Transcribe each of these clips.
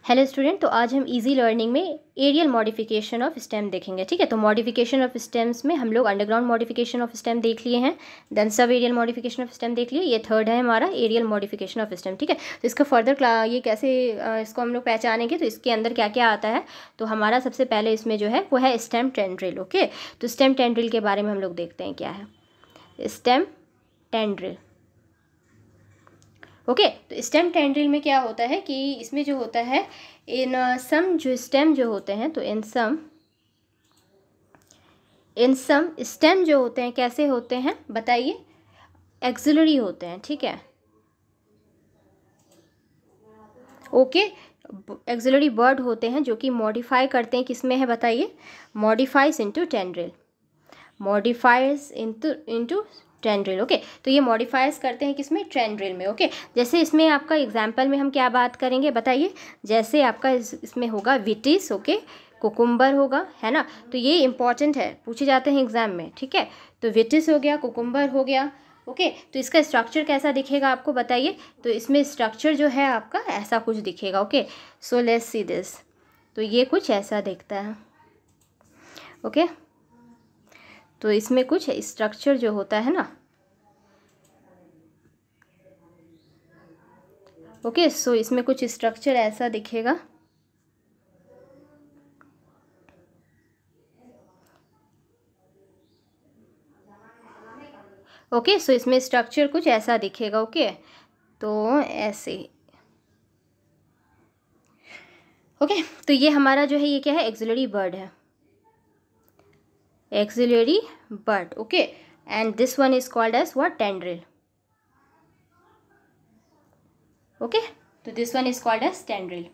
Hello student, तो आज हम इजी लर्निंग में एरियल मॉडिफिकेशन ऑफ स्टेम देखेंगे। ठीक है, तो मॉडिफिकेशन ऑफ स्टेम्स में हम लोग अंडरग्राउंड मॉडिफिकेशन ऑफ स्टेम देख लिए हैं, then sub aerial modification of stem देख लिए। ये थर्ड है हमारा एरियल मॉडिफिकेशन ऑफ स्टेम। ठीक है, तो इसका फर्दर ये कैसे इसको हम लोग पहचानेंगे, तो इसके अंदर क्या क्या आता है। तो हमारा सबसे पहले इसमें जो है वो है स्टेम टेंड्रिल। ओके, तो स्टेम टेंड्रिल के बारे में हम लोग देखते हैं क्या है स्टेम टेंड्रिल। ओके, तो स्टेम टेंड्रिल में क्या होता है कि इसमें जो होता है इन सम जो स्टेम जो होते हैं, तो इन सम स्टेम जो होते हैं कैसे होते हैं बताइए, एक्सिलरी होते हैं। ठीक है, ओके, एक्सिलरी वर्ड होते हैं जो कि मॉडिफाई करते हैं, किस में है बताइए, modifies into tendril, modifies into tendril. Okay, तो ये मॉडिफाइज करते हैं किसमें, टेंड्रिल में। ओके, जैसे इसमें आपका एग्जाम्पल में हम क्या बात करेंगे बताइए, जैसे आपका इसमें होगा विटिस, ओके, कुकुम्बर होगा, है ना। तो ये इंपॉर्टेंट है, पूछे जाते हैं एग्जाम में। ठीक है, तो विटिस हो गया, कुकुम्बर हो गया। ओके, तो इसका स्ट्रक्चर कैसा दिखेगा आपको बताइए, तो इसमें स्ट्रक्चर जो है आपका ऐसा कुछ दिखेगा। Okay, so let's see this, तो ये कुछ ऐसा दिखता है। ओके, तो इसमें कुछ स्ट्रक्चर जो होता है ना, ओके, सो इसमें कुछ स्ट्रक्चर ऐसा दिखेगा। ओके, सो इसमें स्ट्रक्चर कुछ ऐसा दिखेगा। ओके, तो ऐसे। ओके, तो ये हमारा जो है ये क्या है, एक्सिलरी वर्ड है, axillary bud. Okay, and this one is called as what, tendril. Okay, तो this one is called as tendril.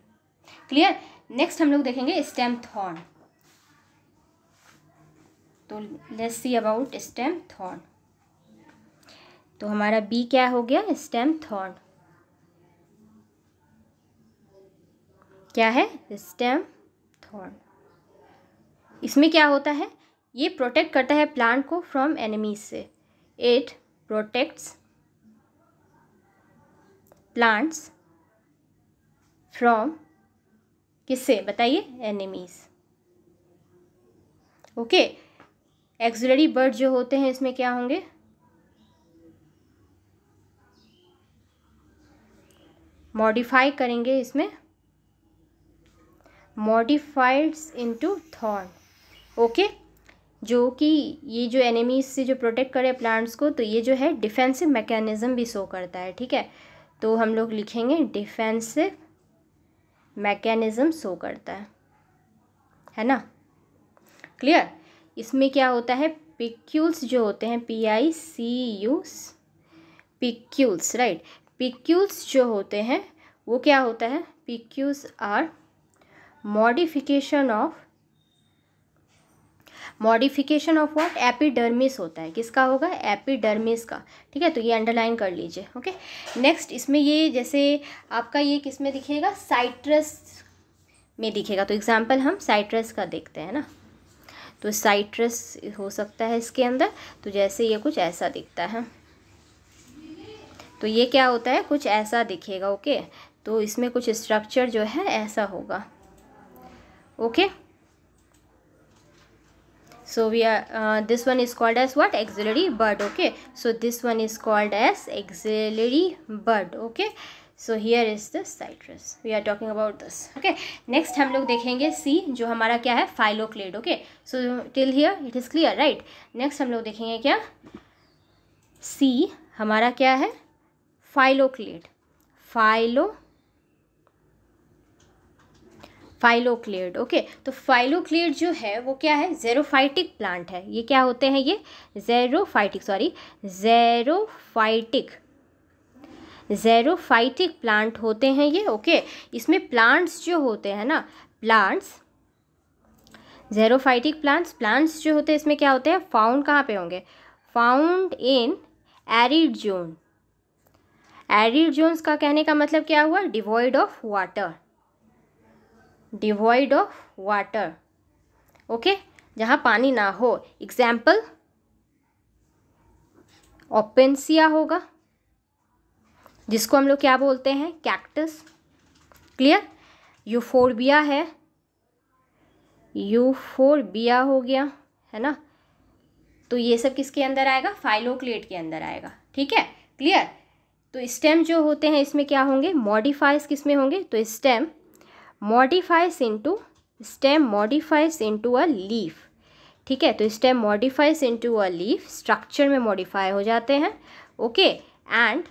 Clear. Next हम लोग देखेंगे स्टेम थॉर्न। तो let's see about stem thorn. तो हमारा बी क्या हो गया, स्टेम थॉर्न। क्या है, स्टेम थॉर्न। इसमें क्या होता है, ये प्रोटेक्ट करता है प्लांट को फ्रॉम एनिमीज से। इट प्रोटेक्ट्स प्लांट्स फ्रॉम, किससे बताइए, एनिमीज। ओके, एक्सिलरी बर्ड जो होते हैं इसमें क्या होंगे, मॉडिफाई करेंगे, इसमें मॉडिफाइड्स इनटू थॉर्न। ओके, जो कि ये जो एनिमीज से जो प्रोटेक्ट करे प्लांट्स को, तो ये जो है डिफेंसिव मैकेनिज्म भी शो करता है। ठीक है, तो हम लोग लिखेंगे डिफेंसिव मैकेनिज्म शो करता है ना। क्लियर। इसमें क्या होता है, पिक्यूल्स जो होते हैं, PICUs, पिक्यूल्स, राइट। पिक्यूल्स जो होते हैं वो क्या होता है, prickles are modification of what, epidermis होता है, किसका होगा, एपिडर्मिस का। ठीक है, तो ये अंडरलाइन कर लीजिए। ओके, नेक्स्ट इसमें ये जैसे आपका ये किस में दिखेगा, साइट्रस में दिखेगा। तो एग्जांपल हम साइट्रस का देखते हैं ना, तो साइट्रस हो सकता है इसके अंदर, तो जैसे ये कुछ ऐसा दिखता है, तो ये क्या होता है, कुछ ऐसा दिखेगा। ओके, तो इसमें कुछ स्ट्रक्चर जो है ऐसा होगा। Okay, so we are this one is called as what, auxiliary bud. Okay, so this one is called as auxiliary bud. Okay, so here is the citrus, we are talking about this. Okay, next हम लोग देखेंगे C, जो हमारा क्या है, phylloclade. Okay, so till here it is clear, right? next हम लोग देखेंगे क्या, C हमारा क्या है, फाइलोक्लेड, फाइलोक्लेड। ओके, तो फाइलोक्लेड जो है वो क्या है, ज़ेरोफाइटिक प्लांट है। ये क्या होते हैं, ये ज़ेरोफाइटिक प्लांट होते हैं ये। ओके, इसमें प्लांट्स जो होते हैं ना, ज़ेरोफाइटिक प्लांट्स जो होते हैं इसमें क्या होते हैं, फाउंड कहाँ पे होंगे, found in arid zone. Arid zones का कहने का मतलब क्या हुआ, डिवॉइड ऑफ वाटर। ओके, जहाँ पानी ना हो। एग्जाम्पल ओपेंसिया होगा, जिसको हम लोग क्या बोलते हैं, कैक्टस। क्लियर। यूफोरबिया है, यूफोरबिया हो गया, है ना। तो ये सब किसके अंदर आएगा, फाइलोक्लेट के अंदर आएगा, ठीक है, क्लियर। तो स्टेम जो होते हैं इसमें क्या होंगे, मॉडिफाइज किस में होंगे, तो stem modifies into a leaf, ठीक है। तो stem modifies into a leaf, structure में मॉडिफाई हो जाते हैं, ओके। एंड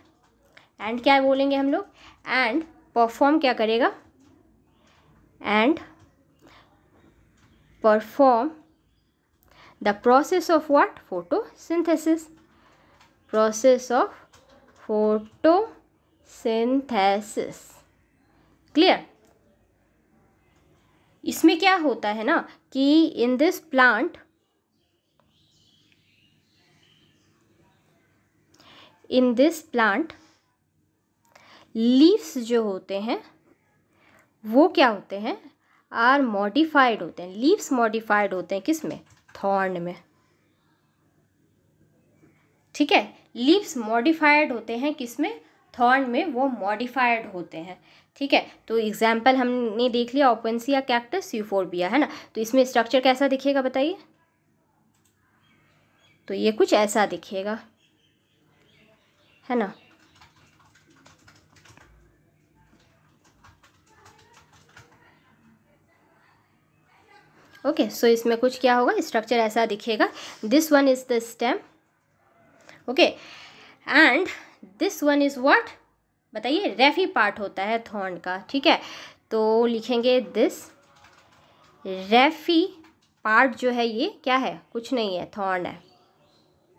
क्या बोलेंगे हम लोग, एंड परफॉर्म क्या करेगा, and perform the process of what, photosynthesis, process of photosynthesis, clear. इसमें क्या होता है ना कि इन दिस प्लांट लीव्स जो होते हैं वो क्या होते हैं, आर मॉडिफाइड होते हैं, लीव्स मॉडिफाइड होते हैं किस में, थॉर्न में, ठीक है। लीव्स मॉडिफाइड होते हैं किस में, थॉर्न में वो मॉडिफाइड होते हैं, ठीक है। तो एग्जाम्पल हमने देख लिया, ओपेंसिया, कैक्टस, यूफोरबिया, है ना। तो इसमें स्ट्रक्चर कैसा दिखेगा बताइए, तो ये कुछ ऐसा दिखेगा, है ना। ओके, सो इसमें कुछ क्या होगा, स्ट्रक्चर ऐसा दिखेगा, this one is the stem, okay, and this one is what, बताइए, रेफी पार्ट होता है थॉर्न का, ठीक है। तो लिखेंगे दिस रेफी पार्ट जो है ये क्या है, कुछ नहीं है, थॉर्न है,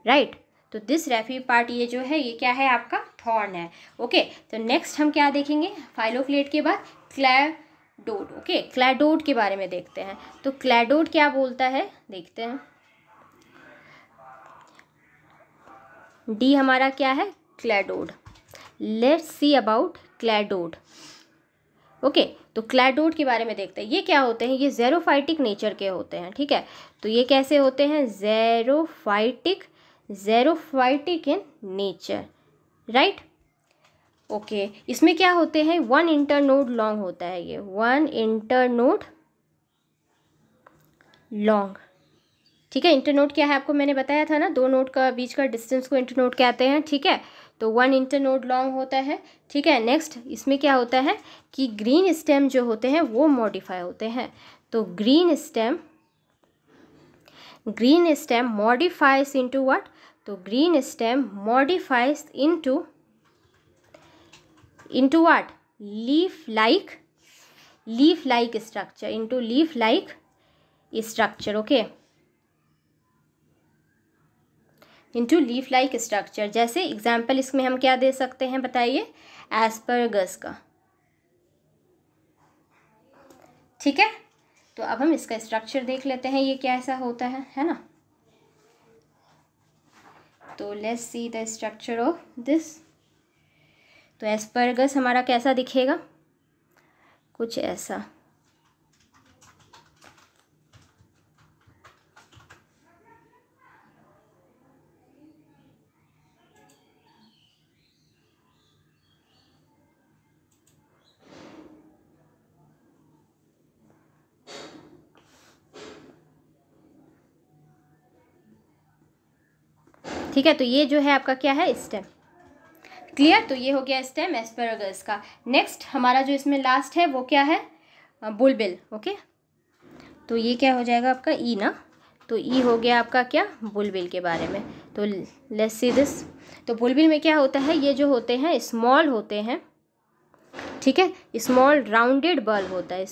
राइट। तो दिस रेफी पार्ट ये जो है ये क्या है, आपका थॉर्न है, ओके। तो नेक्स्ट हम क्या देखेंगे, फाइलोक्लेट के बाद क्लैडोड, ओके, क्लैडोड के बारे में देखते हैं। तो क्लैडोड क्या बोलता है, देखते हैं, डी हमारा क्या है, cladode. Let's see about cladode, okay. तो क्लैडोड के बारे में देखते हैं, ये क्या होते हैं, ये ज़ेरोफाइटिक नेचर के होते हैं, ठीक है। तो ये कैसे होते हैं, ज़ेरोफाइटिक इन नेचर, राइट, ओके। इसमें क्या होते हैं, 1 इंटरनोड लॉन्ग होता है ये, 1 इंटरनोड लॉन्ग, ठीक है। इंटरनोड क्या है आपको मैंने बताया था ना, 2 नोड का बीच का डिस्टेंस को इंटरनोड कहते हैं, ठीक है। तो 1 इंटरनोड लॉन्ग होता है, ठीक है। नेक्स्ट इसमें क्या होता है कि ग्रीन स्टेम जो होते हैं वो मॉडिफाई होते हैं। तो green stem modifies into what, तो green stem modifies into what, leaf like structure, into leaf like structure, okay, into leaf like structure. जैसे एग्जाम्पल इसमें हम क्या दे सकते हैं बताइए, एस्परगस का, ठीक है। तो अब हम इसका स्ट्रक्चर देख लेते हैं, ये कैसा होता है ना। तो let's see the structure of this. तो एस्परगस हमारा कैसा दिखेगा, कुछ ऐसा, ठीक है। तो ये जो है आपका क्या है, स्टेम, क्लियर। तो ये हो गया स्टेम एस्परगस का। नेक्स्ट हमारा जो इसमें लास्ट है वो क्या है, बुलबिल, ओके। तो ये क्या हो जाएगा आपका ई ना, तो ई हो गया आपका क्या, बुलबिल के बारे में। तो लेट्स सी दिस। तो बुलबिल में क्या होता है, ये जो होते हैं स्मॉल होते हैं, ठीक है, स्मॉल राउंडेड बल्ब होता है,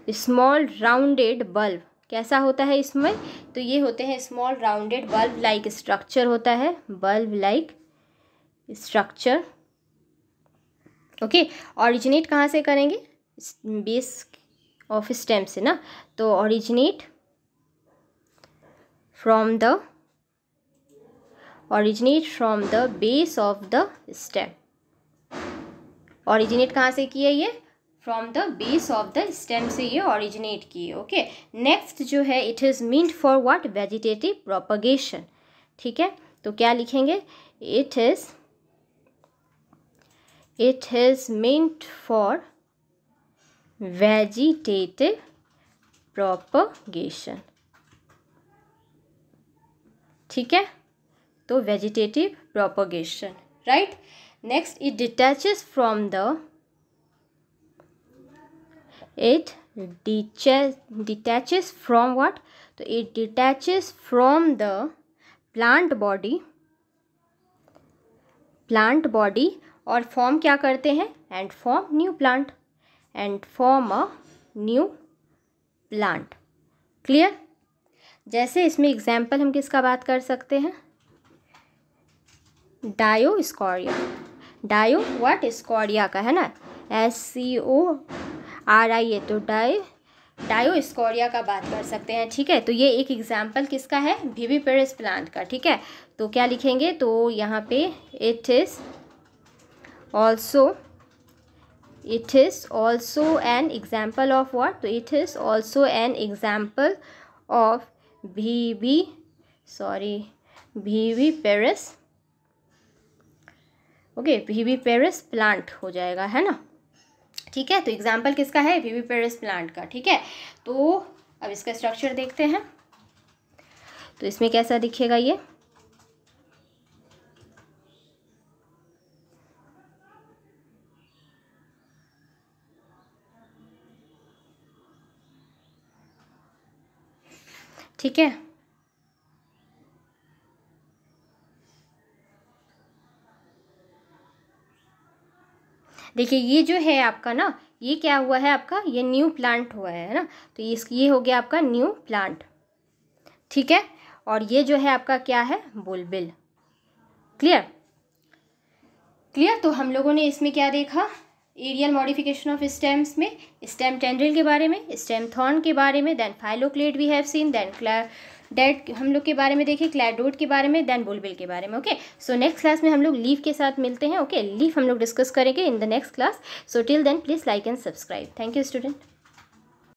स्मॉल राउंडेड बल्ब कैसा होता है इसमें, तो ये होते हैं small rounded bulb like structure होता है, bulb like structure, okay. Originate कहाँ से करेंगे, बेस ऑफ स्टेम से ना। तो originate from the base of the stem, originate कहाँ से किए, ये from the base of the stem से ये ऑरिजिनेट किए, ओके। नेक्स्ट जो है, it is meant for what, vegetative propagation, ठीक है। तो क्या लिखेंगे, it is it is meant for vegetative propagation. ठीक है, तो vegetative propagation, right. Next, it detaches from the, it detaches from what? तो it detaches from the plant body और फॉर्म क्या करते हैं? And form new plant, and form a new plant. Clear? जैसे इसमें एग्जाम्पल हम किसका बात कर सकते हैं? Dioscorea, डायो what? स्कोरिया का, है ना, SCORIA, तो डायोस्कोरिया का बात कर सकते हैं। ठीक है, तो ये एक एग्जाम्पल किसका है? विविपेरस प्लांट का। ठीक है, तो क्या लिखेंगे? तो यहाँ पे it is also an example of what? तो it is also an example of viviparous, okay, viviparous plant हो जाएगा, है ना। ठीक है, तो एग्जाम्पल किसका है? विविपेरस प्लांट का। ठीक है, तो अब इसका स्ट्रक्चर देखते हैं। तो इसमें कैसा दिखेगा ये? ठीक है, देखिए ये जो है आपका ना, ये क्या हुआ है आपका? ये न्यू प्लांट हुआ है ना, तो ये हो गया आपका न्यू प्लांट। ठीक है, और ये जो है आपका क्या है? बुलबिल। क्लियर? तो हम लोगों ने इसमें क्या देखा? एरियल मॉडिफिकेशन ऑफ स्टेम्स में स्टेम टेंड्रिल के बारे में, स्टेम थॉर्न के बारे में, then phylloclade we have seen, then cladode हम लोग के बारे में देखे, क्लैडोड के बारे में, देन बुलबिल के बारे में। ओके, सो नेक्स्ट क्लास में हम लोग लीफ के साथ मिलते हैं। ओके, लीफ हम लोग डिस्कस करेंगे in the next class. So till then please like and subscribe. Thank you student.